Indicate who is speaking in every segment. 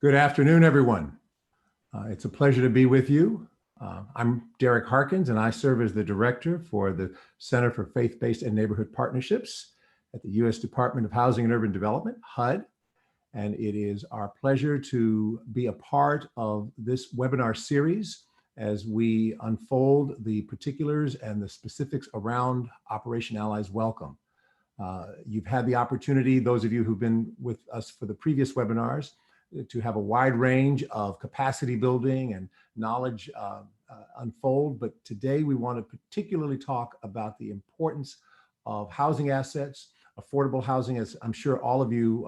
Speaker 1: Good afternoon, everyone. It's a pleasure to be with you. I'm Derek Harkins, and I serve as the director for the Center for Faith-Based and Neighborhood Partnerships at the U.S. Department of Housing and Urban Development, HUD. And it is our pleasure to be a part of this webinar series as we unfold the particulars and the specifics around Operation Allies Welcome. You've had the opportunity, those of you who've been with us for the previous webinars, to have a wide range of capacity building and knowledge unfold. But today we want to particularly talk about the importance of housing assets. Affordable housing, as I'm sure all of you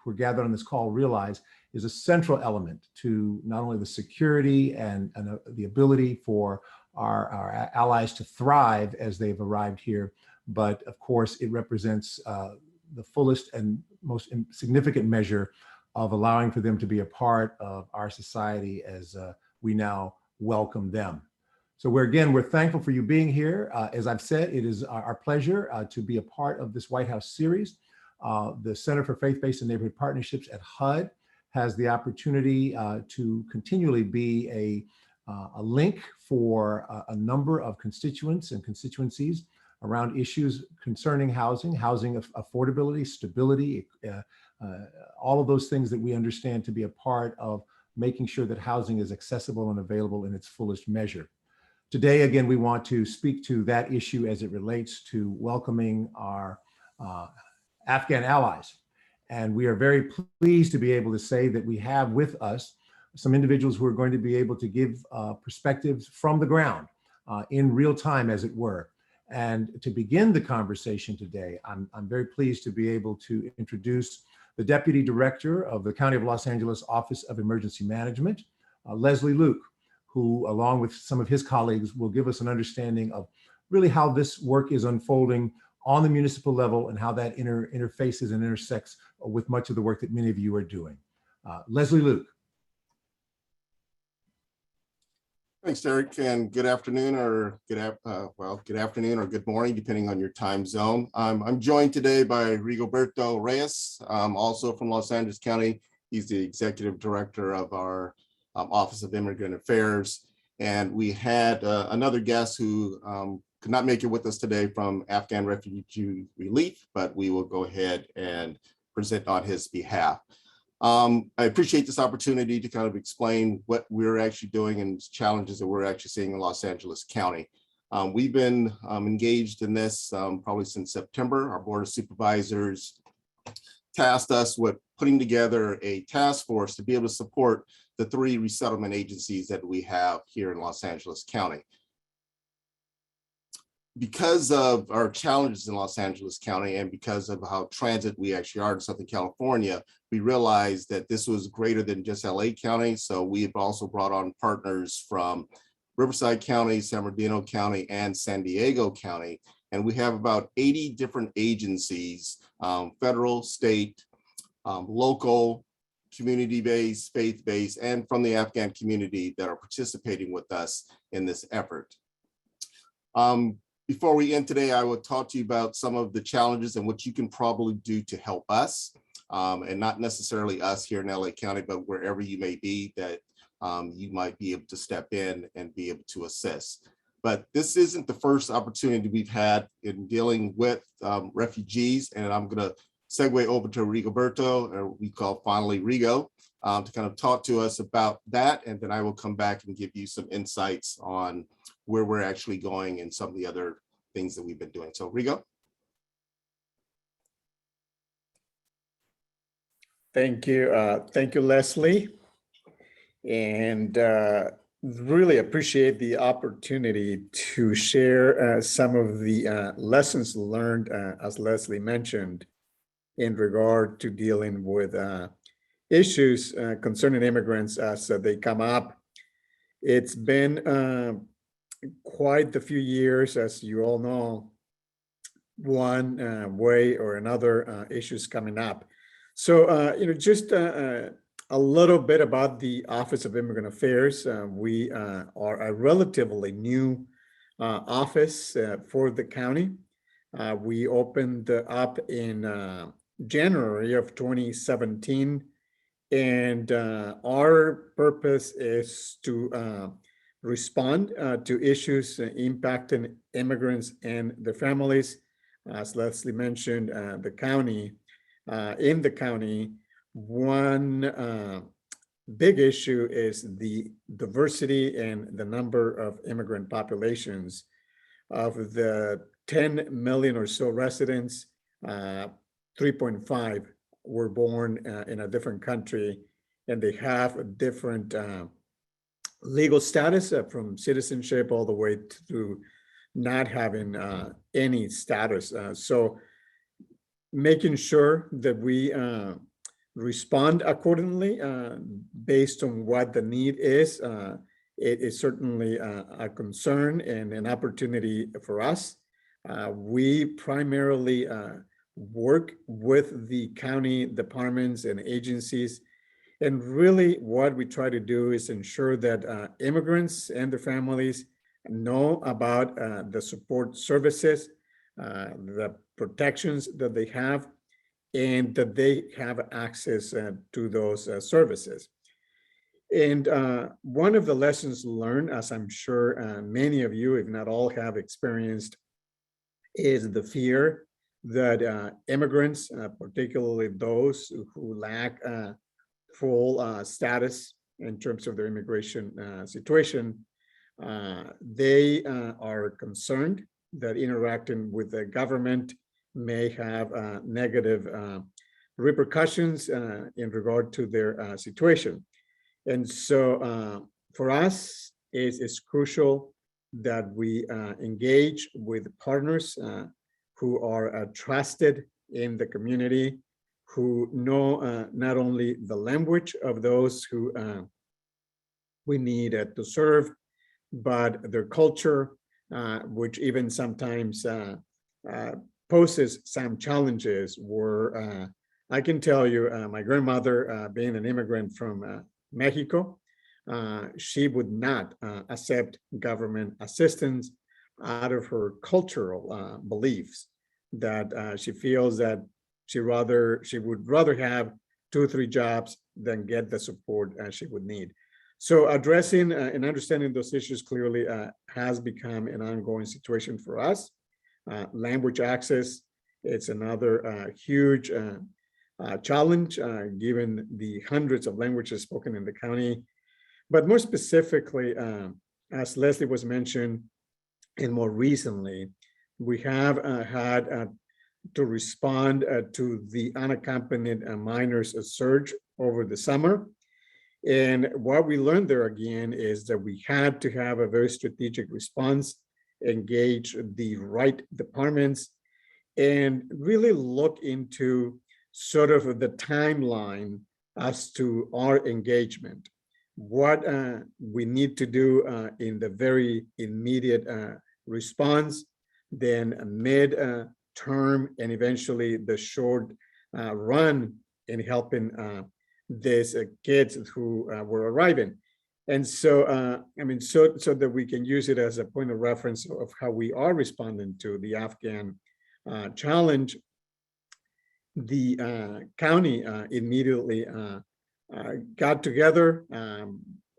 Speaker 1: who are gathered on this call realize, is a central element to not only the security and the ability for our allies to thrive as they've arrived here, but of course it represents the fullest and most significant measure of allowing for them to be a part of our society as we now welcome them. So we're thankful for you being here. As I've said, it is our pleasure to be a part of this White House series. The Center for Faith-Based and Neighborhood Partnerships at HUD has the opportunity to continually be a link for a number of constituents and constituencies around issues concerning housing affordability, stability, all of those things that we understand to be a part of making sure that housing is accessible and available in its fullest measure. Today, again, we want to speak to that issue as it relates to welcoming our Afghan allies. And we are very pleased to be able to say that we have with us some individuals who are going to be able to give perspectives from the ground in real time, as it were. And to begin the conversation today, I'm very pleased to be able to introduce the Deputy Director of the County of Los Angeles Office of Emergency Management, Leslie Luke, who, along with some of his colleagues, will give us an understanding of really how this work is unfolding on the municipal level and how that interfaces and intersects with much of the work that many of you are doing. Leslie Luke.
Speaker 2: Thanks, Derek, and good afternoon or good afternoon or good morning, depending on your time zone. I'm joined today by Rigoberto Reyes, also from Los Angeles County. He's the executive director of our Office of Immigrant Affairs. And we had another guest who could not make it with us today from Afghan Refugee Relief, but we will go ahead and present on his behalf. I appreciate this opportunity to kind of explain what we're actually doing and challenges that we're actually seeing in Los Angeles County. We've been engaged in this probably since September. Our Board of Supervisors tasked us with putting together a task force to be able to support the 3 resettlement agencies that we have here in Los Angeles County. Because of our challenges in Los Angeles County and because of how transit we actually are in Southern California, we realized that this was greater than just LA County. So we've also brought on partners from Riverside County, San Bernardino County, and San Diego County. And we have about 80 different agencies, federal, state, local, community-based, faith-based, and from the Afghan community that are participating with us in this effort. Before we end today, I will talk to you about some of the challenges and what you can probably do to help us, and not necessarily us here in LA County, but wherever you may be that you might be able to step in and be able to assist. But this isn't the first opportunity we've had in dealing with refugees, and I'm going to segue over to Rigoberto, or we call finally Rigo, to kind of talk to us about that, and then I will come back and give you some insights on where we're actually going and some of the other things that we've been doing. So Rigo.
Speaker 3: Thank you, Leslie. And really appreciate the opportunity to share some of the lessons learned, as Leslie mentioned, in regard to dealing with issues concerning immigrants as they come up. It's been quite a few years, as you all know, one way or another issues coming up. So, just a little bit about the Office of Immigrant Affairs. We are a relatively new office for the county. We opened up in January of 2017, And our purpose is to respond to issues impacting immigrants and their families. As Leslie mentioned, the county, in the county, one big issue is the diversity and the number of immigrant populations. Of the 10 million or so residents, 3.5 were born in a different country, and they have a different legal status from citizenship all the way to not having any status. So making sure that we respond accordingly based on what the need is. It is certainly a concern and an opportunity for us. We primarily work with the county departments and agencies. And really what we try to do is ensure that immigrants and their families know about the support services, the protections that they have, and that they have access to those services. And one of the lessons learned, as I'm sure many of you, if not all, have experienced, is the fear that immigrants, particularly those who lack full status in terms of their immigration situation, they are concerned that interacting with the government may have negative repercussions in regard to their situation. And so for us, it's crucial that we engage with partners who are trusted in the community, who know not only the language of those who we need to serve, but their culture, which even sometimes poses some challenges where I can tell you, my grandmother, being an immigrant from Mexico, she would not accept government assistance out of her cultural beliefs, that she feels that she would rather have 2 or 3 jobs than get the support she would need. So addressing and understanding those issues clearly has become an ongoing situation for us. Language access, it's another huge challenge given the hundreds of languages spoken in the county. But more specifically, as Leslie was mentioned, and more recently, we have had to respond to the unaccompanied minors surge over the summer. And what we learned there again is that we had to have a very strategic response, engage the right departments, and really look into sort of the timeline as to our engagement. What we need to do in the very immediate response, then mid-term, and eventually the short run in helping these kids who were arriving. And so, so that we can use it as a point of reference of how we are responding to the Afghan challenge, the county immediately got together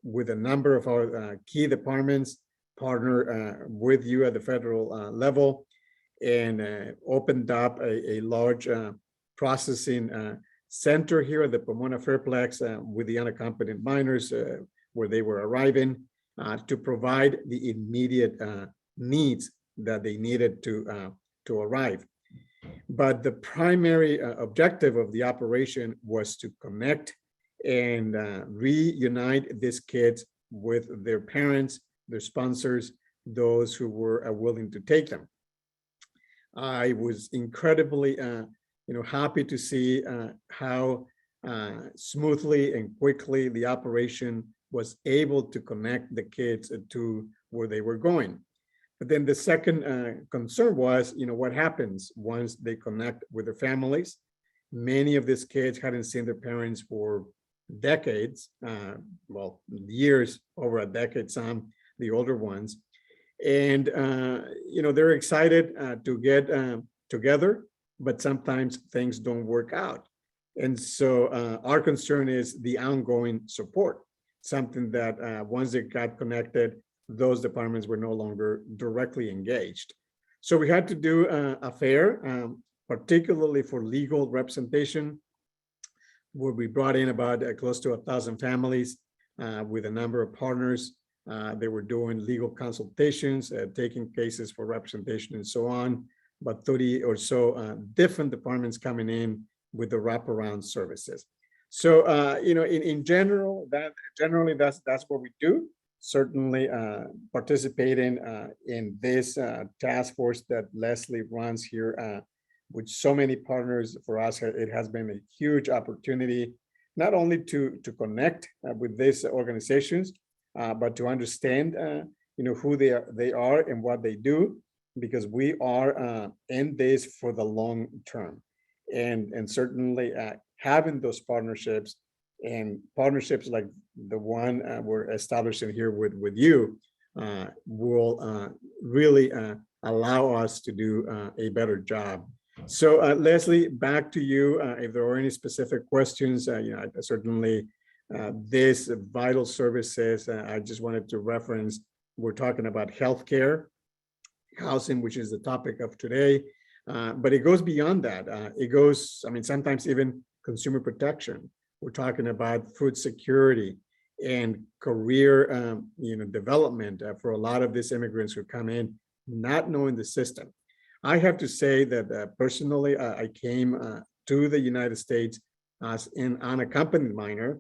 Speaker 3: with a number of our key departments, partner with you at the federal level, and opened up a large processing center here at the Pomona Fairplex with the unaccompanied minors where they were arriving to provide the immediate needs that they needed to arrive. But the primary objective of the operation was to connect and reunite these kids with their parents, their sponsors, those who were willing to take them. I was incredibly happy to see how smoothly and quickly the operation was able to connect the kids to where they were going. But then the second concern was, what happens once they connect with their families? Many of these kids hadn't seen their parents for decades, well, years, over a decade, some, the older ones. And, they're excited to get together, but sometimes things don't work out. And so our concern is the ongoing support, something that once they got connected, those departments were no longer directly engaged. So we had to do a fair, particularly for legal representation, where we brought in about close to 1,000 families with a number of partners. They were doing legal consultations, taking cases for representation and so on, but 30 or so different departments coming in with the wraparound services. So, in general, generally that's what we do. Certainly participating in this task force that Leslie runs here with so many partners. For us, it has been a huge opportunity, not only to connect with these organizations, but to understand, who they are and what they do, because we are in this for the long term. And certainly having those partnerships like the one we're establishing here with you will really allow us to do a better job. So Leslie, back to you. If there are any specific questions, certainly this vital services, I just wanted to reference, we're talking about healthcare, housing, which is the topic of today. But it goes beyond that. It goes, sometimes even consumer protection. We're talking about food security and career, development for a lot of these immigrants who come in not knowing the system. I have to say that personally, I came to the United States as an unaccompanied minor,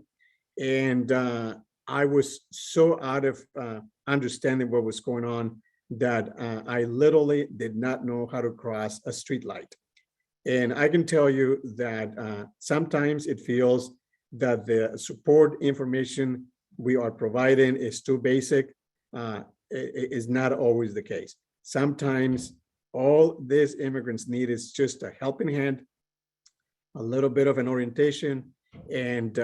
Speaker 3: and I was so out of understanding what was going on that I literally did not know how to cross a street light. And I can tell you that sometimes it feels that the support information we are providing is too basic. It is not always the case. Sometimes all these immigrants need is just a helping hand, a little bit of an orientation, and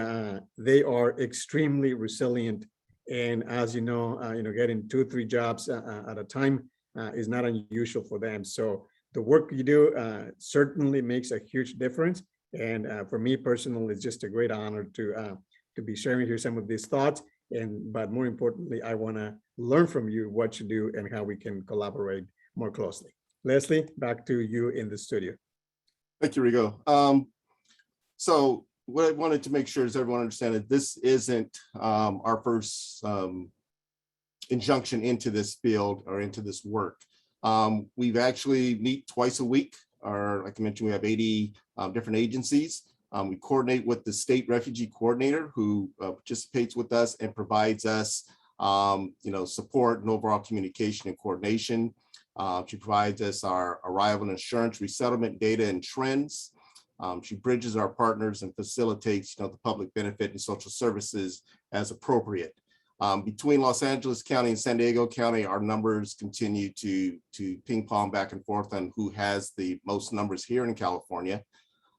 Speaker 3: they are extremely resilient. And as you know, getting 2 or 3 jobs at a time is not unusual for them. So the work you do certainly makes a huge difference. And for me personally, it's just a great honor to be sharing here some of these thoughts. But more importantly, I want to learn from you what you do and how we can collaborate more closely. Leslie, back to you in the studio.
Speaker 2: Thank you, Rigo. So what I wanted to make sure is everyone understand that this isn't our first injunction into this field or into this work. We've actually meet twice a week, or like I mentioned, we have 80 different agencies. We coordinate with the state refugee coordinator who participates with us and provides us support and overall communication and coordination. She provides us our arrival and insurance, resettlement data and trends. She bridges our partners and facilitates the public benefit and social services as appropriate. Between Los Angeles County and San Diego County, our numbers continue to ping pong back and forth on who has the most numbers here in California.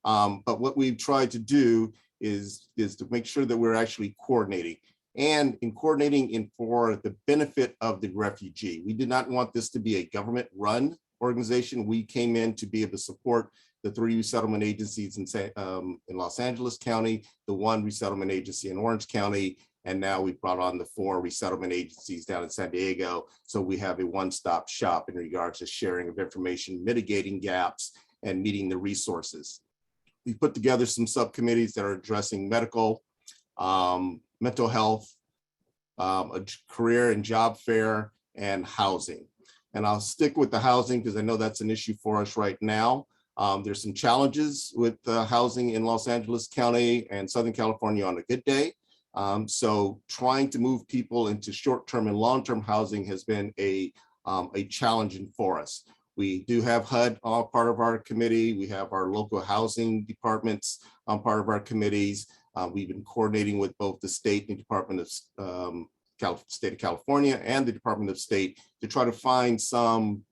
Speaker 2: But what we've tried to do is to make sure that we're actually coordinating, and in coordinating for the benefit of the refugee. We did not want this to be a government-run organization. We came in to be able to support the 3 resettlement agencies in Los Angeles County, the 1 resettlement agency in Orange County, and now we've brought on the 4 resettlement agencies down in San Diego. So we have a one-stop shop in regards to sharing of information, mitigating gaps, and meeting the resources. We put together some subcommittees that are addressing medical, mental health, a career and job fair, and housing. And I'll stick with the housing because I know that's an issue for us right now. There's some challenges with housing in Los Angeles County and Southern California on a good day. So trying to move people into short-term and long-term housing has been a challenge for us. We do have HUD part of our committee. We have our local housing departments part of our committees. We've been coordinating with both the state and Department of State of California and the Department of State to try to find some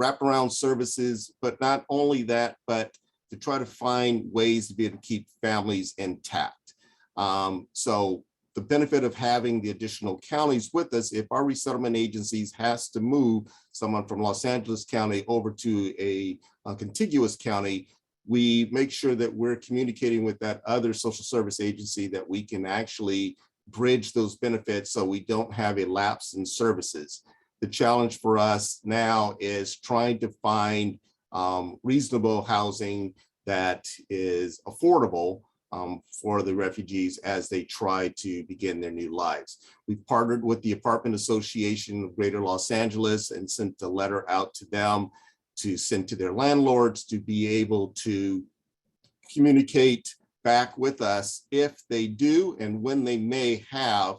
Speaker 2: wraparound services, but not only that, but to try to find ways to be able to keep families intact. So the benefit of having the additional counties with us, if our resettlement agencies has to move someone from Los Angeles County over to a contiguous county, we make sure that we're communicating with that other social service agency that we can actually bridge those benefits so we don't have a lapse in services. The challenge for us now is trying to find reasonable housing that is affordable for the refugees as they try to begin their new lives. We've partnered with the Apartment Association of Greater Los Angeles and sent a letter out to them to send to their landlords to be able to communicate back with us if they do and when they may have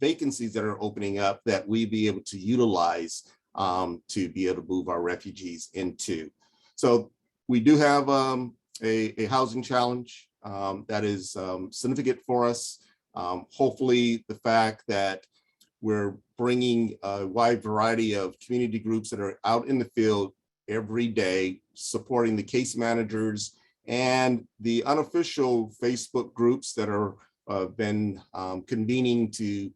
Speaker 2: vacancies that are opening up that we be able to utilize to be able to move our refugees into. So we do have a housing challenge that is significant for us. Hopefully the fact that we're bringing a wide variety of community groups that are out in the field every day, supporting the case managers and the unofficial Facebook groups that are been convening to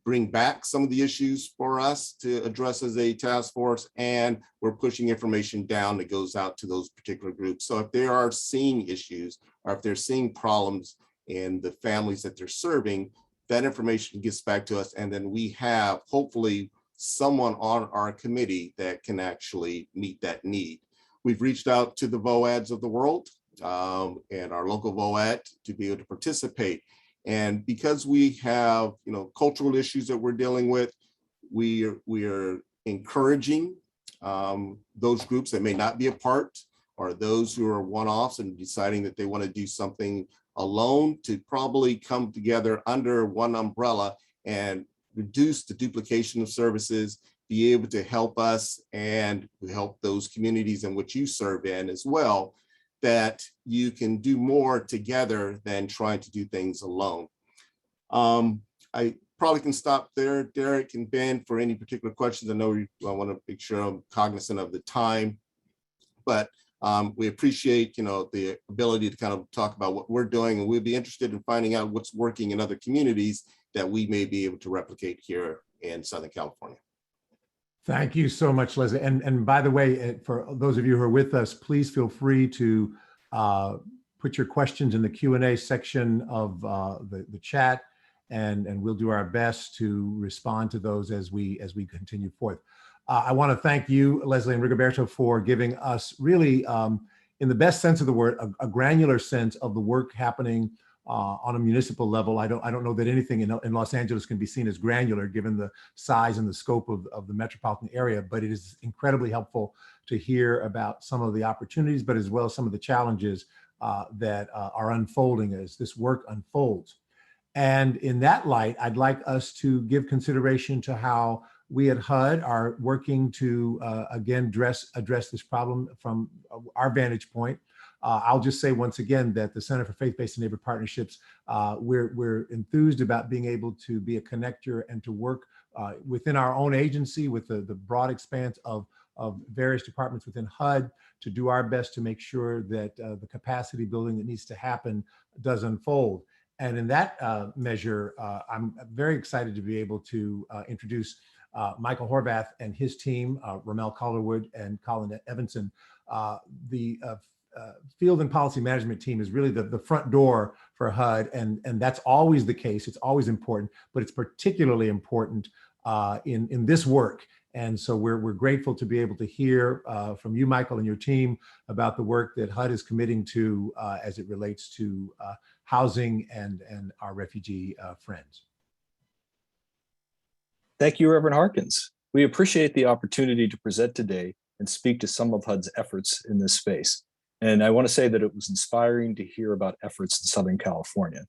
Speaker 2: bring back some of the issues for us to address as a task force, and we're pushing information down that goes out to those particular groups. So if they are seeing issues or if they're seeing problems in the families that they're serving, that information gets back to us, and then we have hopefully someone on our committee that can actually meet that need. We've reached out to the VOADs of the world and our local VOAD to be able to participate. And because we have, cultural issues that we're dealing with, we are encouraging those groups that may not be a part or those who are one-offs and deciding that they want to do something alone to probably come together under one umbrella and reduce the duplication of services, be able to help us and help those communities in which you serve in as well, that you can do more together than trying to do things alone. I probably can stop there, Derek and Ben, for any particular questions. I know I want to make sure I'm cognizant of the time, but we appreciate, the ability to kind of talk about what we're doing, and we'd be interested in finding out what's working in other communities that we may be able to replicate here in Southern California.
Speaker 1: Thank you so much, Leslie. And by the way, for those of you who are with us, please feel free to put your questions in the Q&A section of the chat, and we'll do our best to respond to those as we continue forth. I want to thank you, Leslie and Rigoberto, for giving us really, in the best sense of the word, a granular sense of the work happening on a municipal level. I don't know that anything in Los Angeles can be seen as granular given the size and the scope of the metropolitan area, but it is incredibly helpful to hear about some of the opportunities, but as well as some of the challenges that are unfolding as this work unfolds. And in that light, I'd like us to give consideration to how we at HUD are working to, again, address this problem from our vantage point. I'll just say once again that the Center for Faith-Based and Neighborhood Partnerships, we're enthused about being able to be a connector and to work within our own agency with the broad expanse of various departments within HUD to do our best to make sure that the capacity building that needs to happen does unfold. And in that measure, I'm very excited to be able to introduce Michael Horvath and his team, Ramel Calderwood and Colin Evanson. The field and policy management team is really the front door for HUD, and that's always the case. It's always important, but it's particularly important in this work. And so we're grateful to be able to hear from you, Michael, and your team about the work that HUD is committing to as it relates to housing and our refugee friends.
Speaker 4: Thank you, Reverend Harkins. We appreciate the opportunity to present today and speak to some of HUD's efforts in this space. And I want to say that it was inspiring to hear about efforts in Southern California.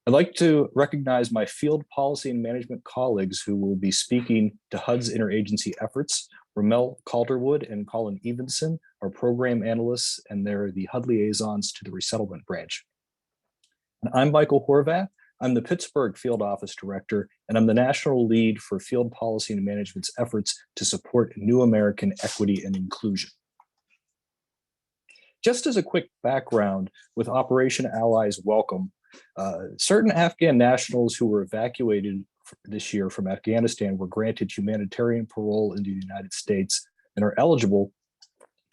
Speaker 4: I'd like to recognize my field policy and management colleagues who will be speaking to HUD's Interagency Efforts. Ramel Calderwood and Colin Evanson are program analysts, and they're the HUD liaisons to the resettlement branch. And I'm Michael Horvath. I'm the Pittsburgh Field Office Director, and I'm the national lead for field policy and management's efforts to support New American equity and inclusion. Just as a quick background, with Operation Allies Welcome, certain Afghan nationals who were evacuated this year from Afghanistan were granted humanitarian parole into the United States and are eligible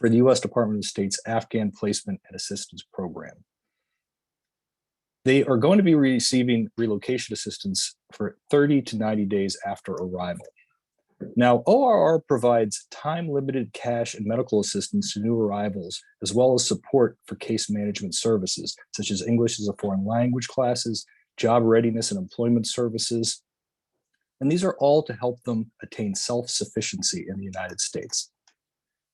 Speaker 4: for the U.S. Department of State's Afghan Placement and Assistance Program. They are going to be receiving relocation assistance for 30 to 90 days after arrival. Now, ORR provides time-limited cash and medical assistance to new arrivals, as well as support for case management services, such as English as a foreign language classes, job readiness and employment services. And these are all to help them attain self-sufficiency in the United States.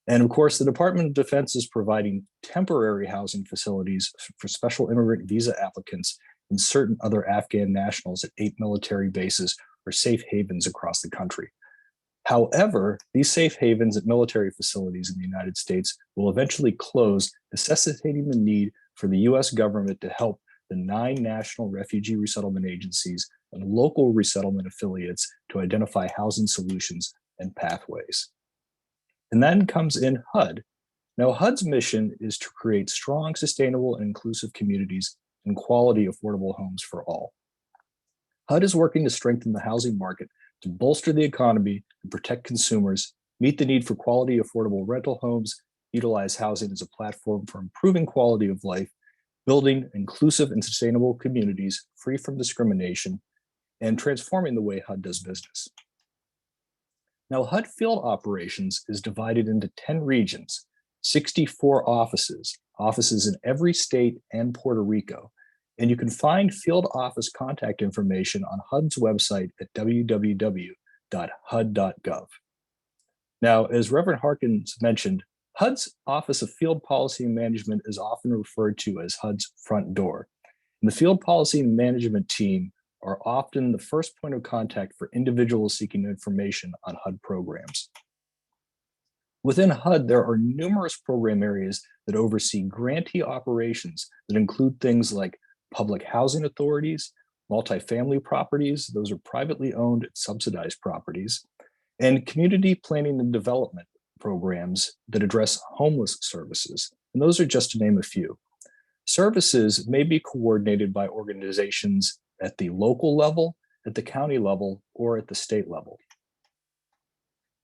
Speaker 4: And of course, the Department of Defense is providing temporary housing facilities for special immigrant visa applicants and certain other Afghan nationals at 8 military bases or safe havens across the country. However, these safe havens at military facilities in the United States will eventually close, necessitating the need for the U.S. government to help the 9 national refugee resettlement agencies and local resettlement affiliates to identify housing solutions and pathways. And then comes in HUD. Now, HUD's mission is to create strong, sustainable, and inclusive communities and quality, affordable homes for all. HUD is working to strengthen the housing market to bolster the economy and protect consumers, meet the need for quality, affordable rental homes, utilize housing as a platform for improving quality of life, building inclusive and sustainable communities free from discrimination, and transforming the way HUD does business. Now, HUD field operations is divided into 10 regions, 64 offices in every state and Puerto Rico. And you can find field office contact information on HUD's website at www.hud.gov. Now, as Reverend Harkins mentioned, HUD's Office of Field Policy and Management is often referred to as HUD's front door. And the Field Policy and Management team are often the first point of contact for individuals seeking information on HUD programs. Within HUD, there are numerous program areas that oversee grantee operations that include things like public housing authorities, multifamily properties, those are privately owned and subsidized properties, and community planning and development programs that address homeless services. And those are just to name a few. Services may be coordinated by organizations at the local level, at the county level, or at the state level.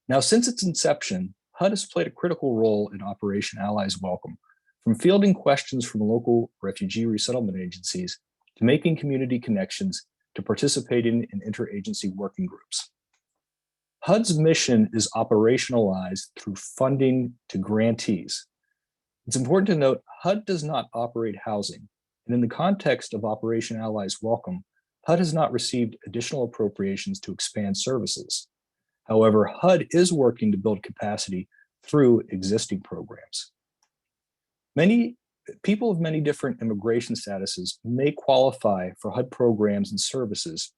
Speaker 4: Now, since its inception, HUD has played a critical role in Operation Allies Welcome, from fielding questions from local refugee resettlement agencies to making community connections to participating in interagency working groups. HUD's mission is operationalized through funding to grantees. It's important to note HUD does not operate housing, and in the context of Operation Allies Welcome, HUD has not received additional appropriations to expand services. However, HUD is working to build capacity through existing programs. Many people of many different immigration statuses may qualify for HUD programs and services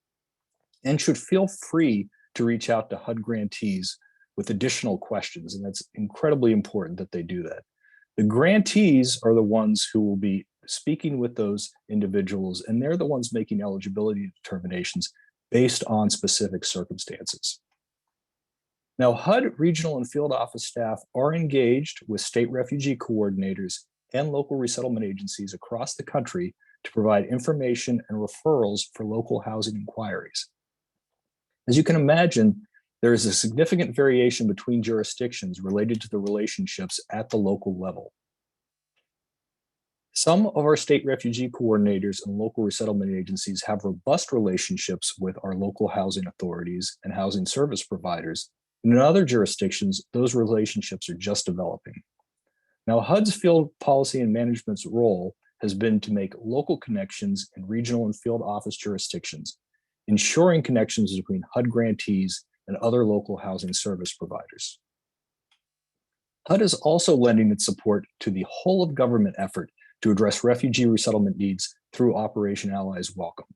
Speaker 4: and should feel free to reach out to HUD grantees with additional questions, and that's incredibly important that they do that. The grantees are the ones who will be speaking with those individuals, and they're the ones making eligibility determinations based on specific circumstances. Now, HUD regional and field office staff are engaged with state refugee coordinators and local resettlement agencies across the country to provide information and referrals for local housing inquiries. As you can imagine, there is a significant variation between jurisdictions related to the relationships at the local level. Some of our state refugee coordinators and local resettlement agencies have robust relationships with our local housing authorities and housing service providers. And in other jurisdictions, those relationships are just developing. Now, HUD's field policy and management's role has been to make local connections in regional and field office jurisdictions, ensuring connections between HUD grantees and other local housing service providers. HUD is also lending its support to the whole of government effort to address refugee resettlement needs through Operation Allies Welcome.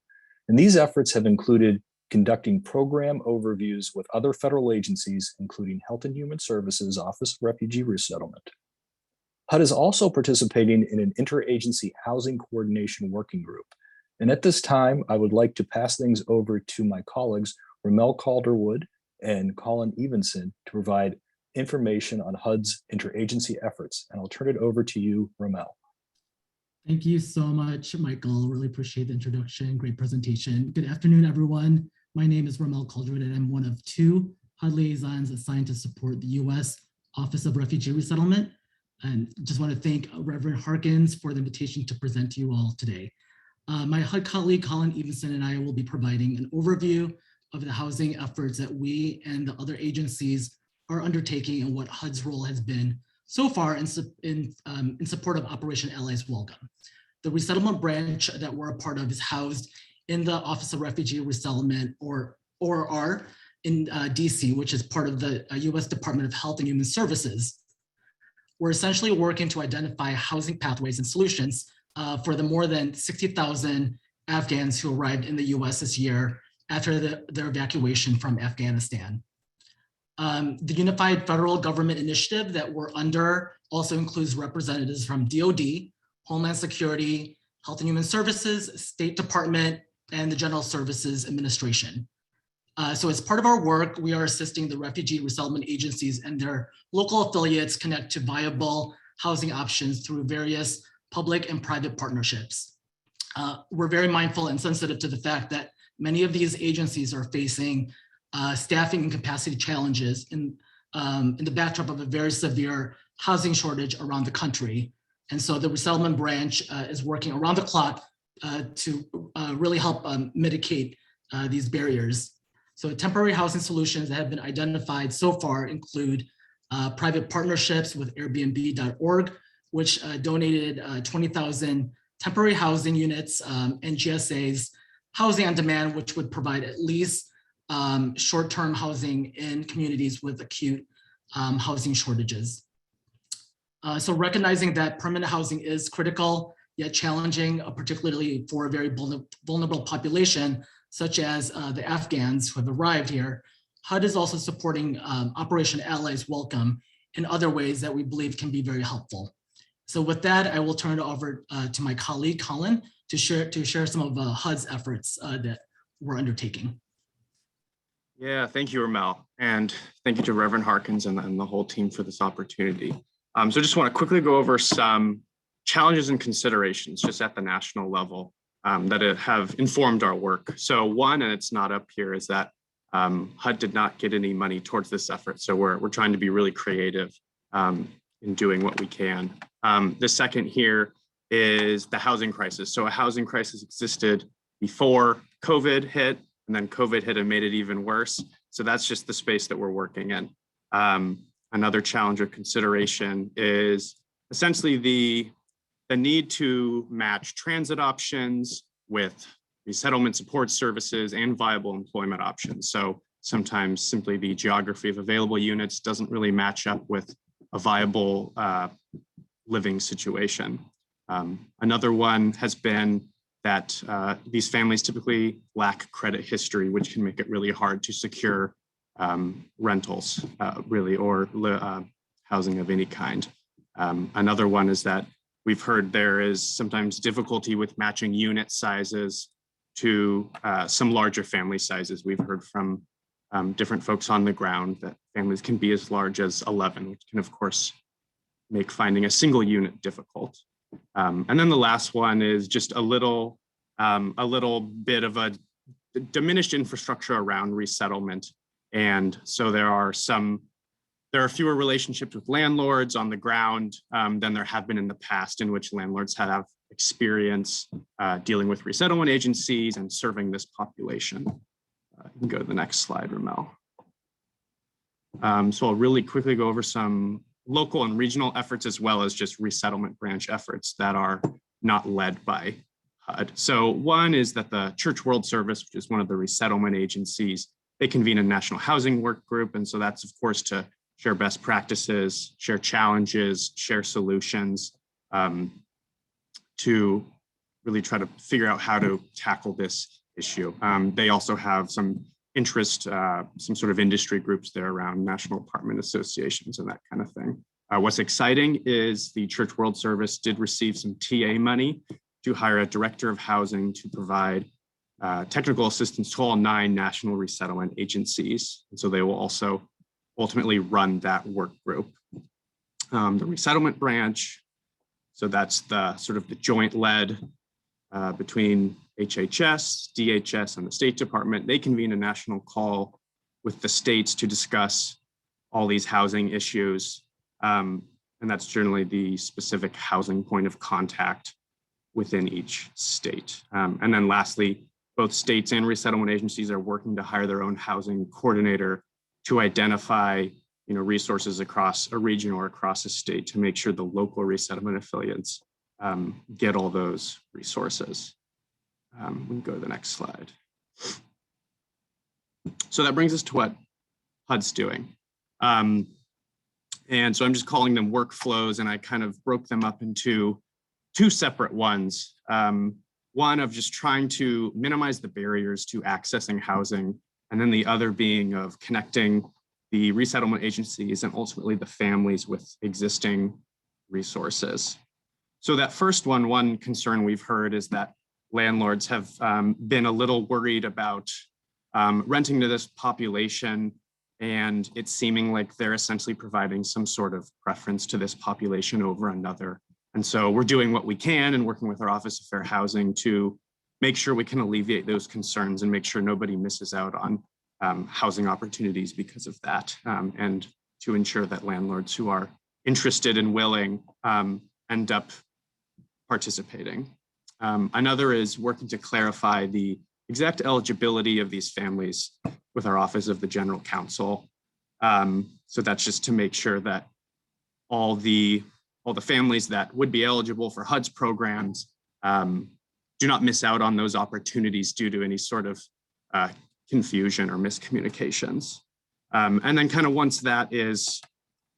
Speaker 4: And these efforts have included conducting program overviews with other federal agencies, including Health and Human Services, Office of Refugee Resettlement. HUD is also participating in an interagency housing coordination working group. And at this time, I would like to pass things over to my colleagues, Ramel Calderwood and Colin Evenson, to provide information on HUD's interagency efforts. And I'll turn it over to you, Ramel.
Speaker 5: Thank you so much, Michael. Really appreciate the introduction. Great presentation. Good afternoon, everyone. My name is Ramel Calderwood, and I'm one of 2 HUD liaisons assigned to support the U.S. Office of Refugee Resettlement. And just want to thank Reverend Harkins for the invitation to present to you all today. My HUD colleague, Colin Evenson, and I will be providing an overview of the housing efforts that we and the other agencies are undertaking and what HUD's role has been so far in support of Operation Allies Welcome. The resettlement branch that we're a part of is housed in the Office of Refugee Resettlement, or ORR, in DC, which is part of the US Department of Health and Human Services. We're essentially working to identify housing pathways and solutions for the more than 60,000 Afghans who arrived in the US this year after their evacuation from Afghanistan. The Unified Federal Government Initiative that we're under also includes representatives from DoD, Homeland Security, Health and Human Services, State Department, and the General Services Administration. So as part of our work, we are assisting the refugee resettlement agencies and their local affiliates connect to viable housing options through various public and private partnerships. We're very mindful and sensitive to the fact that many of these agencies are facing staffing and capacity challenges in the backdrop of a very severe housing shortage around the country. And so the resettlement branch is working around the clock to really help mitigate these barriers. So temporary housing solutions that have been identified so far include private partnerships with Airbnb.org, which donated 20,000 temporary housing units, and GSA's housing on demand, which would provide at least short-term housing in communities with acute housing shortages. So recognizing that permanent housing is critical, yet challenging, particularly for a very vulnerable population, such as the Afghans who have arrived here, HUD is also supporting Operation Allies Welcome in other ways that we believe can be very helpful. So with that, I will turn it over to my colleague, Colin, to share some of HUD's efforts that we're undertaking.
Speaker 6: Yeah, thank you, Ramel. And thank you to Reverend Harkins and the whole team for this opportunity. So I just want to quickly go over some challenges and considerations just at the national level that have informed our work. So one, and it's not up here, is that HUD did not get any money towards this effort. So we're trying to be really creative in doing what we can. The second here is the housing crisis. So a housing crisis existed before COVID hit, and then COVID hit and made it even worse. So that's just the space that we're working in. Another challenge or consideration is essentially the need to match transit options with resettlement support services and viable employment options. So sometimes simply the geography of available units doesn't really match up with a viable living situation. Another one has been that these families typically lack credit history, which can make it really hard to secure rentals, really, or housing of any kind. Another one is that we've heard there is sometimes difficulty with matching unit sizes to some larger family sizes. We've heard from different folks on the ground that families can be as large as 11, which can, of course, make finding a single unit difficult. And then the last one is just a little bit of a diminished infrastructure around resettlement. And so there are fewer relationships with landlords on the ground than there have been in the past, in which landlords have experience dealing with resettlement agencies and serving this population. You can go to the next slide, Ramel. So I'll really quickly go over some local and regional efforts, as well as just resettlement branch efforts that are not led by HUD. So one is that the Church World Service, which is one of the resettlement agencies, they convene a national housing work group. And so that's, of course, to share best practices, share challenges, share solutions, to really try to figure out how to tackle this issue. They also have some interest, some sort of industry groups there around national apartment associations and that kind of thing. What's exciting is the Church World Service did receive some TA money to hire a director of housing to provide technical assistance to all 9 national resettlement agencies. And so they will also ultimately run that work group. The resettlement branch, so that's the sort of the joint led between HHS, DHS, and the State Department. They convene a national call with the states to discuss all these housing issues. And and that's generally the specific housing point of contact within each state. And then lastly, both states and resettlement agencies are working to hire their own housing coordinator to identify resources across a region or across a state to make sure the local resettlement affiliates get all those resources. We can go to the next slide. So that brings us to what HUD's doing. And so I'm just calling them workflows, and I kind of broke them up into two separate ones. One of just trying to minimize the barriers to accessing housing, and then the other being of connecting the resettlement agencies and ultimately the families with existing resources. So that first one concern we've heard is that landlords have been a little worried about renting to this population, and it's seeming like they're essentially providing some sort of preference to this population over another. And so we're doing what we can and working with our Office of Fair Housing to make sure we can alleviate those concerns and make sure nobody misses out on housing opportunities because of that, and to ensure that landlords who are interested and willing end up participating. Another is working to clarify the exact eligibility of these families with our Office of the General Counsel. So that's just to make sure that all the families that would be eligible for HUD's programs do not miss out on those opportunities due to any sort of confusion or miscommunications. And then kind of once that is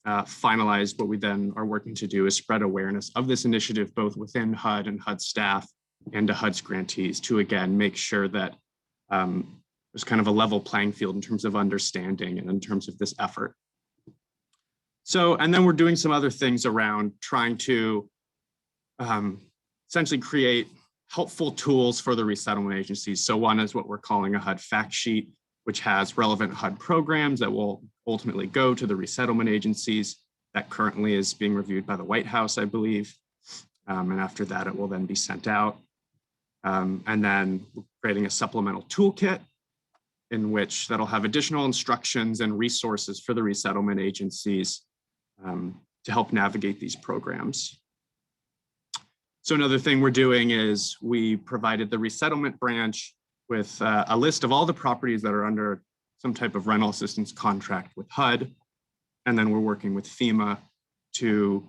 Speaker 6: finalized, what we then are working to do is spread awareness of this initiative, both within HUD and HUD staff and to HUD's grantees, to again, make sure that there's kind of a level playing field in terms of understanding and in terms of this effort. So, and then we're doing some other things around trying to essentially create helpful tools for the resettlement agencies. So one is what we're calling a HUD fact sheet, which has relevant HUD programs that will ultimately go to the resettlement agencies. That currently is being reviewed by the White House, I believe. And after that, it will then be sent out. And then we're creating a supplemental toolkit in which that'll have additional instructions and resources for the resettlement agencies to help navigate these programs. So another thing we're doing is we provided the resettlement branch with a list of all the properties that are under some type of rental assistance contract with HUD. And then we're working with FEMA to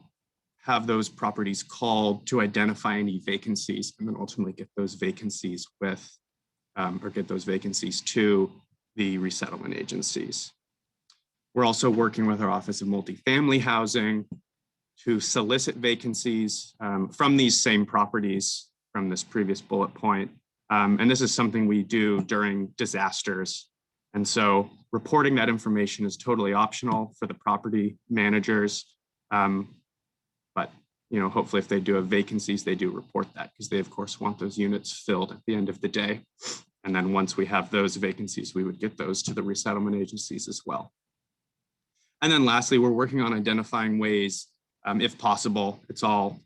Speaker 6: have those properties called to identify any vacancies and then ultimately get those vacancies with, or get those vacancies to the resettlement agencies. We're also working with our Office of Multifamily Housing to solicit vacancies from these same properties from this previous bullet point. And this is something we do during disasters. And so reporting that information is totally optional for the property managers. But hopefully if they do have vacancies, they do report that because they of course want those units filled at the end of the day. And then once we have those vacancies, we would get those to the resettlement agencies as well. And then lastly, we're working on identifying ways, if possible, it's all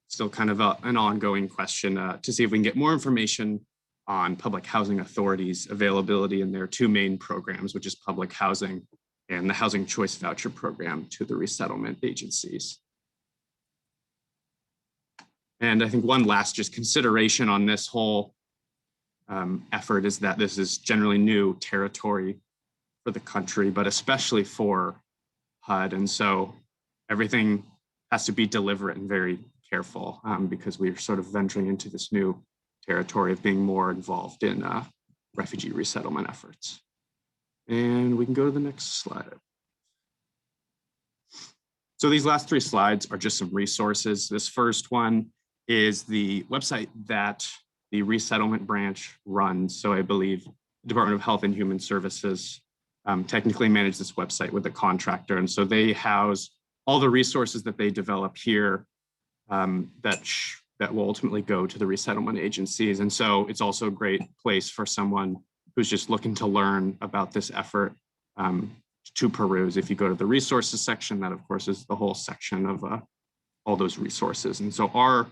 Speaker 6: still kind of an ongoing question, to see if we can get more information on public housing authorities' availability in their two main programs, which is public housing and the Housing Choice Voucher Program to the resettlement agencies. And I think one last just consideration on this whole effort is that this is generally new territory for the country, but especially for HUD. And so everything has to be deliberate and very careful because we're sort of venturing into this new territory of being more involved in refugee resettlement efforts. And we can go to the next slide. So these last three slides are just some resources. This first one is the website that the resettlement branch runs. So I believe the Department of Health and Human Services technically manage this website with a contractor. And so they house all the resources that they develop here that will ultimately go to the resettlement agencies. And so it's also a great place for someone who's just looking to learn about this effort to peruse. If you go to the resources section, that of course is the whole section of all those resources. And so our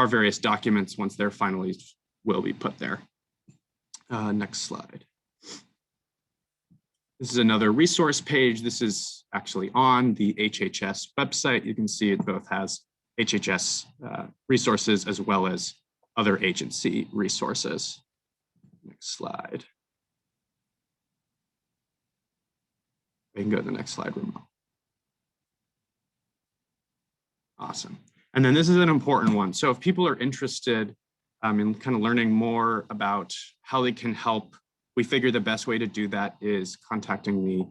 Speaker 6: various documents, once they're finalized, will be put there. Next slide. This is another resource page. This is actually on the HHS website. You can see it both has HHS resources as well as other agency resources. Next slide. We can go to the next slide, Ramon. Awesome. And then this is an important one. So if people are interested in kind of learning more about how they can help, we figure the best way to do that is contacting the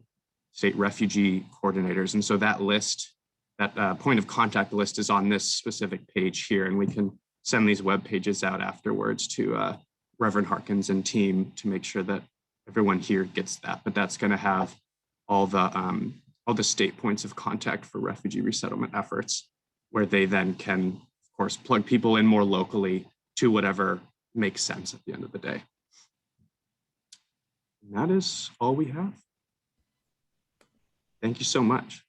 Speaker 6: state refugee coordinators. And so that list, that point of contact list is on this specific page here, and we can send these web pages out afterwards to Reverend Harkins and team to make sure that everyone here gets that. But that's going to have all the state points of contact for refugee resettlement efforts, where they then can, of course, plug people in more locally to whatever makes sense at the end of the day. And that is all we have. Thank you so much.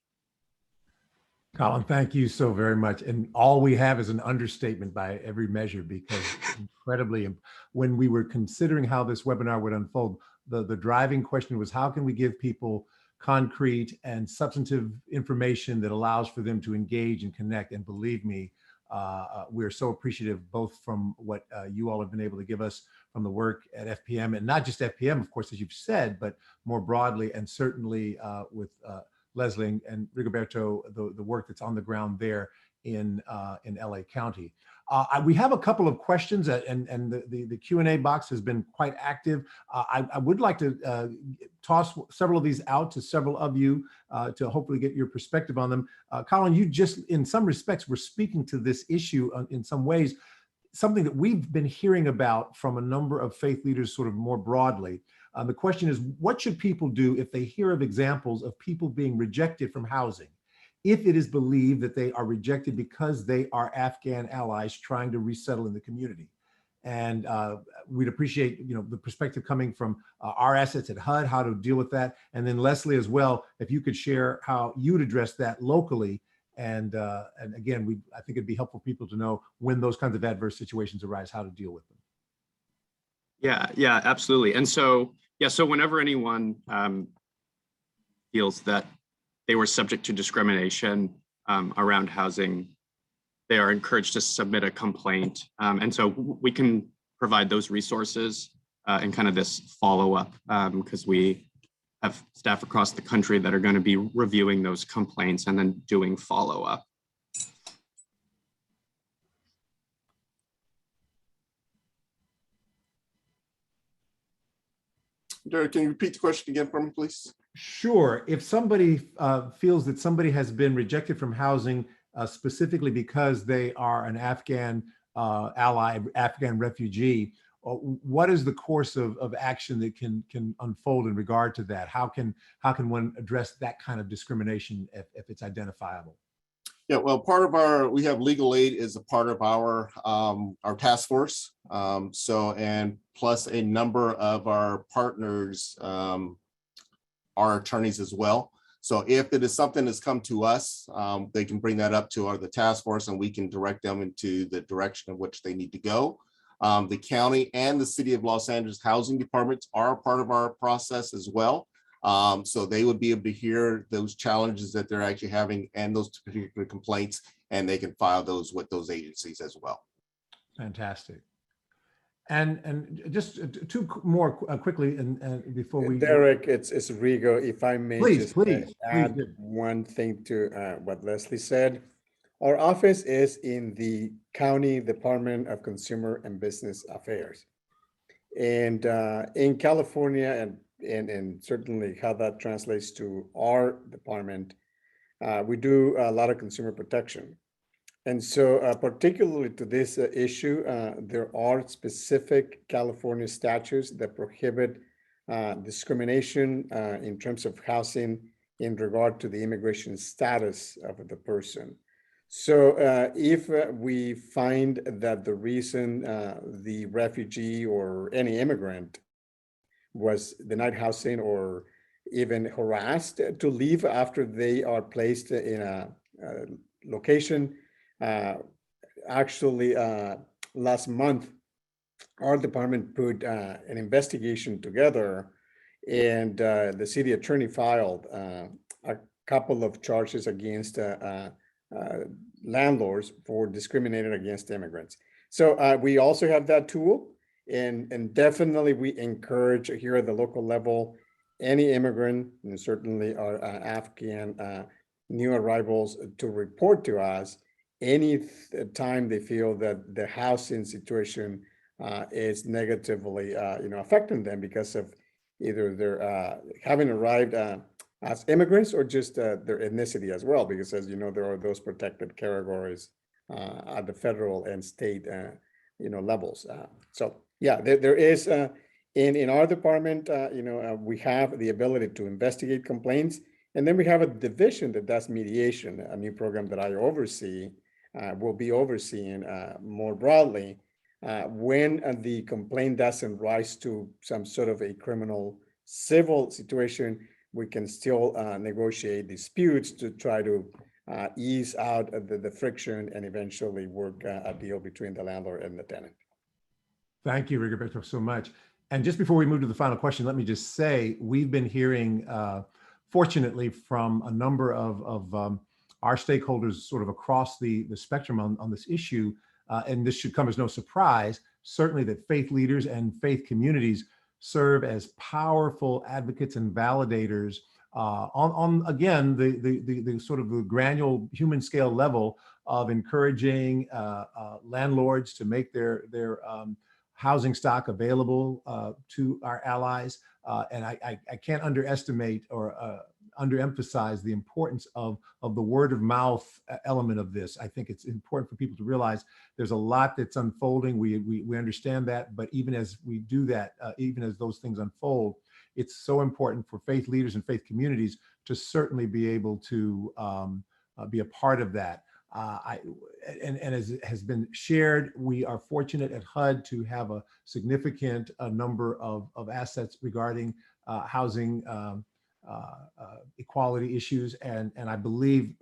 Speaker 1: Colin, thank you so very much. And all we have is an understatement by every measure, because incredibly, when we were considering how this webinar would unfold, the driving question was, how can we give people concrete and substantive information that allows for them to engage and connect? And believe me, we're so appreciative both from what you all have been able to give us from the work at FPM, and not just FPM, of course, as you've said, but more broadly, and certainly with Leslie and Rigoberto, the work that's on the ground there in LA County. We have a couple of questions, and the Q&A box has been quite active. I would like to toss several of these out to several of you to hopefully get your perspective on them. Colin, you just, in some respects, were speaking to this issue in some ways, something that we've been hearing about from a number of faith leaders sort of more broadly. The question is, what should people do if they hear of examples of people being rejected from housing, if it is believed that they are rejected because they are Afghan allies trying to resettle in the community? And we'd appreciate, the perspective coming from our assets at HUD, how to deal with that. And then Leslie as well, if you could share how you'd address that locally. And again, I think it'd be helpful for people to know when those kinds of adverse situations arise, how to deal with them.
Speaker 6: Yeah, absolutely. And so whenever anyone feels that they were subject to discrimination around housing, they are encouraged to submit a complaint. And so we can provide those resources and kind of this follow-up, because we have staff across the country that are going to be reviewing those complaints and then doing follow-up.
Speaker 2: Derek, can you repeat the question again for me, please?
Speaker 1: Sure. If somebody feels that somebody has been rejected from housing specifically because they are an Afghan ally, Afghan refugee, what is the course of action that can unfold in regard to that? How can one address that kind of discrimination if it's identifiable?
Speaker 2: Yeah, well, we have legal aid is a part of our task force. And plus a number of our partners are attorneys as well. So if it is something that's come to us, they can bring that up to the task force, and we can direct them into the direction of which they need to go. The county and the city of Los Angeles housing departments are a part of our process as well. So they would be able to hear those challenges that they're actually having and those particular complaints, and they can file those with those agencies as well.
Speaker 1: Fantastic. And just two more quickly, and before we
Speaker 3: Derek, it's Rigo. If I may
Speaker 1: please
Speaker 3: add one thing to what Leslie said. Our office is in the County Department of Consumer and Business Affairs. And in California, and certainly how that translates to our department, we do a lot of consumer protection. And so particularly to this issue, there are specific California statutes that prohibit discrimination in terms of housing in regard to the immigration status of the person. So if we find that the reason the refugee or any immigrant was denied housing or even harassed to leave after they are placed in a location, actually last month, our department put an investigation together, And the city attorney filed a couple of charges against landlords for discriminating against immigrants. So we also have that tool, and definitely we encourage here at the local level, any immigrant, and certainly our Afghan new arrivals, to report to us any time they feel that the housing situation is negatively affecting them because of either their having arrived as immigrants or just their ethnicity as well, because as you know, there are those protected categories at the federal and state levels. So yeah, there is in our department, we have the ability to investigate complaints, and then we have a division that does mediation, a new program that I oversee, will be overseeing more broadly. When the complaint doesn't rise to some sort of a criminal civil situation, we can still negotiate disputes to try to ease out the friction and eventually work a deal between the landlord and the tenant.
Speaker 1: Thank you, Rigoberto, so much. And just before we move to the final question, let me just say, we've been hearing, fortunately, from a number of our stakeholders sort of across the spectrum on this issue, and this should come as no surprise, certainly that faith leaders and faith communities serve as powerful advocates and validators on again, the sort of the granular human scale level of encouraging landlords to make their housing stock available to our allies. And I can't underestimate or underemphasize the importance of the word of mouth element of this. I think it's important for people to realize there's a lot that's unfolding. We understand that, but even as we do that, even as those things unfold, it's so important for faith leaders and faith communities to certainly be able to be a part of that. And as has been shared, we are fortunate at HUD to have a significant number of assets regarding housing equality issues, and I believe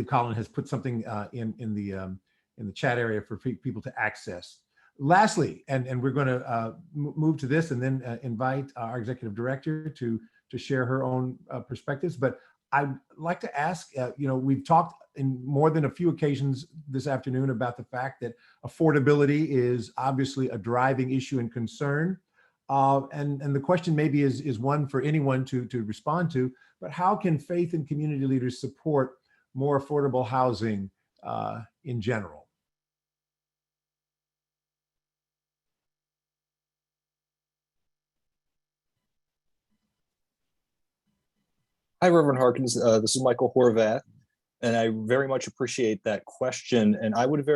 Speaker 1: Colin has put something in the chat area for people to access. Lastly, and we're going to move to this and then invite our executive director to share her own perspectives. But I'd like to ask, we've talked in more than a few occasions this afternoon about the fact that affordability is obviously a driving issue and concern. And the question maybe is one for anyone to respond to, but how can faith and community leaders support more affordable housing in general?
Speaker 4: Hi, Reverend Harkins. This is Michael Horvath, and I very much appreciate that question. And I would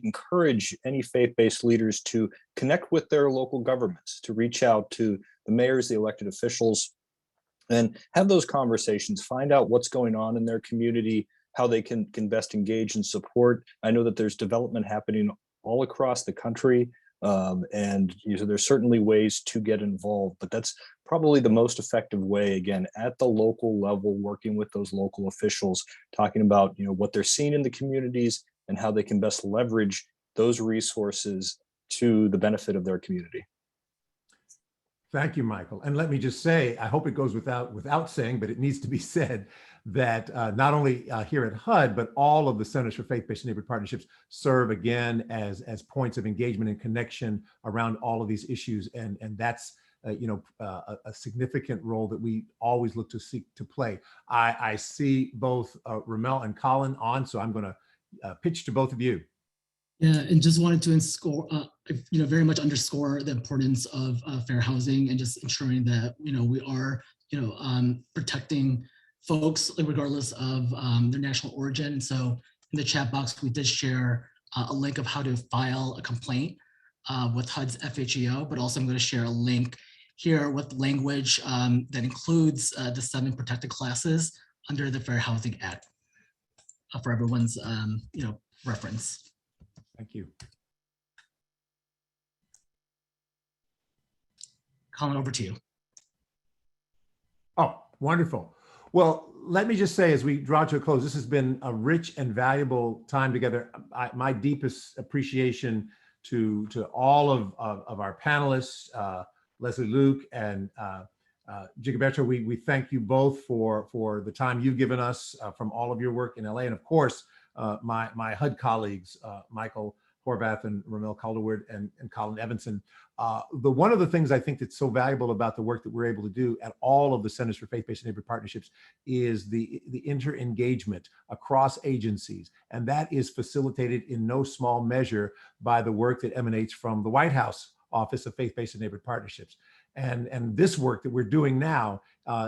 Speaker 4: encourage any faith-based leaders to connect with their local governments, to reach out to the mayors, the elected officials, and have those conversations, find out what's going on in their community, how they can best engage and support. I know that there's development happening all across the country, and there's certainly ways to get involved, but that's probably the most effective way, again, at the local level, working with those local officials, talking about what they're seeing in the communities and how they can best leverage those resources to the benefit of their community.
Speaker 1: Thank you, Michael. And let me just say, I hope it goes without saying, but it needs to be said that not only here at HUD, but all of the Centers for Faith-Based Neighborhood Partnerships serve again as points of engagement and connection around all of these issues. And that's a significant role that we always look to seek to play. I see both Ramel and Colin on, so I'm going to pitch to both of you.
Speaker 5: Yeah, and just wanted to very much underscore the importance of fair housing and just ensuring that we are protecting folks regardless of their national origin. So in the chat box, we did share a link of how to file a complaint with HUD's FHEO, but also I'm going to share a link here with language that includes the 7 protected classes under the Fair Housing Act for everyone's reference.
Speaker 1: Thank you.
Speaker 5: Colin, over to you.
Speaker 1: Oh, wonderful. Well, let me just say, as we draw to a close, this has been a rich and valuable time together. My deepest appreciation to all of our panelists, Leslie Luke and Gigaberto, we thank you both for the time you've given us from all of your work in LA. And of course, my HUD colleagues, Michael Horvath and Ramel Calderwood and Colin Evanson. One of the things I think that's so valuable about the work that we're able to do at all of the Centers for Faith-Based Neighborhood Partnerships is the inter-engagement across agencies. And that is facilitated in no small measure by the work that emanates from the White House Office of Faith-Based Neighborhood Partnerships. And this work that we're doing now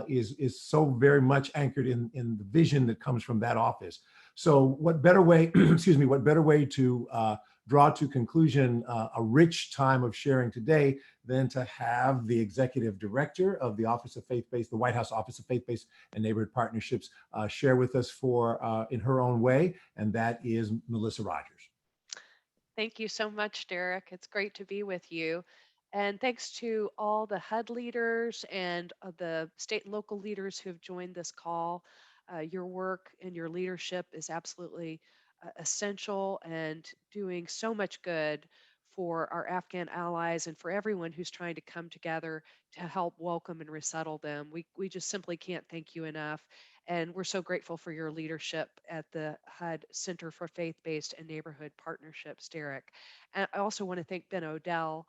Speaker 1: is so very much anchored in the vision that comes from that office. So what better way, excuse me, what better way to draw to conclusion a rich time of sharing today than to have the executive director of the Office of Faith-Based, the White House Office of Faith-Based and Neighborhood Partnerships share with us in her own way, and that is Melissa Rogers.
Speaker 7: Thank you so much, Derek. It's great to be with you. And thanks to all the HUD leaders and the state and local leaders who have joined this call. Your work and your leadership is absolutely essential and doing so much good for our Afghan allies and for everyone who's trying to come together to help welcome and resettle them. We just simply can't thank you enough. And we're so grateful for your leadership at the HUD Center for Faith-Based and Neighborhood Partnerships, Derek. And I also want to thank Ben Odell,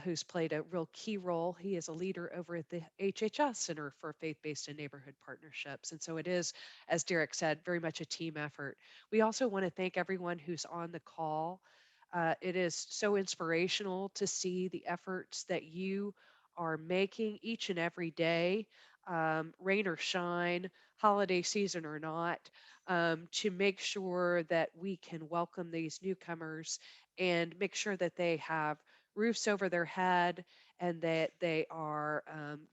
Speaker 7: who's played a real key role. He is a leader over at the HHS Center for Faith-Based and Neighborhood Partnerships. And so it is, as Derek said, very much a team effort. We also want to thank everyone who's on the call. It is so inspirational to see the efforts that you are making each and every day, rain or shine, holiday season or not, to make sure that we can welcome these newcomers and make sure that they have roofs over their head and that they are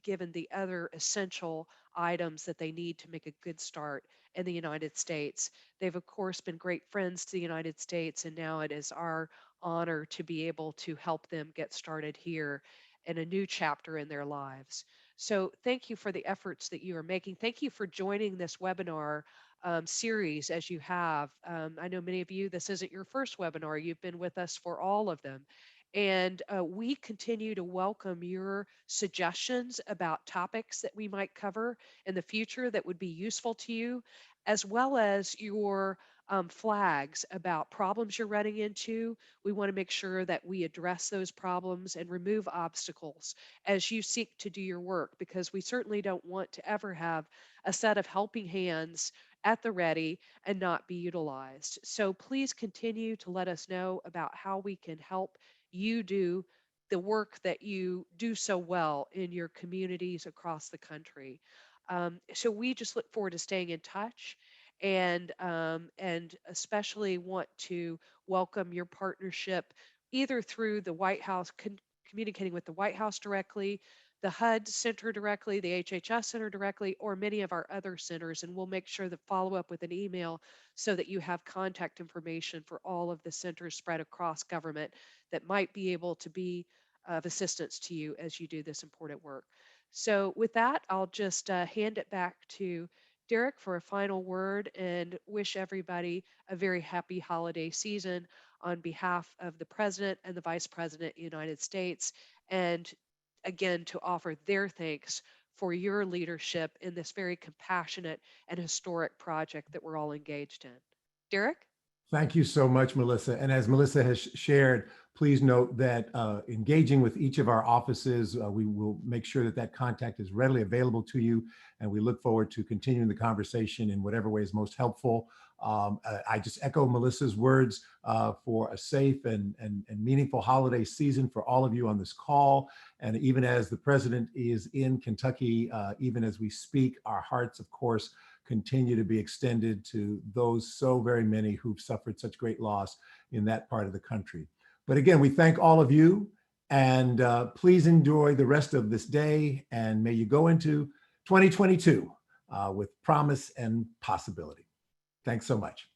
Speaker 7: given the other essential items that they need to make a good start in the United States. They've, of course, been great friends to the United States, and now it is our honor to be able to help them get started here in a new chapter in their lives. So thank you for the efforts that you are making. Thank you for joining this webinar series as you have. I know many of you, this isn't your first webinar. You've been with us for all of them. And we continue to welcome your suggestions about topics that we might cover in the future that would be useful to you, as well as your flags about problems you're running into. We want to make sure that we address those problems and remove obstacles as you seek to do your work, because we certainly don't want to ever have a set of helping hands at the ready and not be utilized. So please continue to let us know about how we can help you do the work that you do so well in your communities across the country. So we just look forward to staying in touch, and especially want to welcome your partnership either through the White House, communicating with the White House directly, the HUD Center directly, the HHS Center directly, or many of our other centers. And we'll make sure to follow up with an email so that you have contact information for all of the centers spread across government that might be able to be of assistance to you as you do this important work. So with that, I'll just hand it back to Derek for a final word and wish everybody a very happy holiday season on behalf of the President and the Vice President of the United States, and again, to offer their thanks for your leadership in this very compassionate and historic project that we're all engaged in. Derek?
Speaker 1: Thank you so much, Melissa. And as Melissa has shared, please note that engaging with each of our offices, we will make sure that that contact is readily available to you. And we look forward to continuing the conversation in whatever way is most helpful. I just echo Melissa's words for a safe and meaningful holiday season for all of you on this call. And even as the President is in Kentucky, even as we speak, our hearts, of course, continue to be extended to those so very many who've suffered such great loss in that part of the country. But again, we thank all of you, and please enjoy the rest of this day, and may you go into 2022 with promise and possibility. Thanks so much.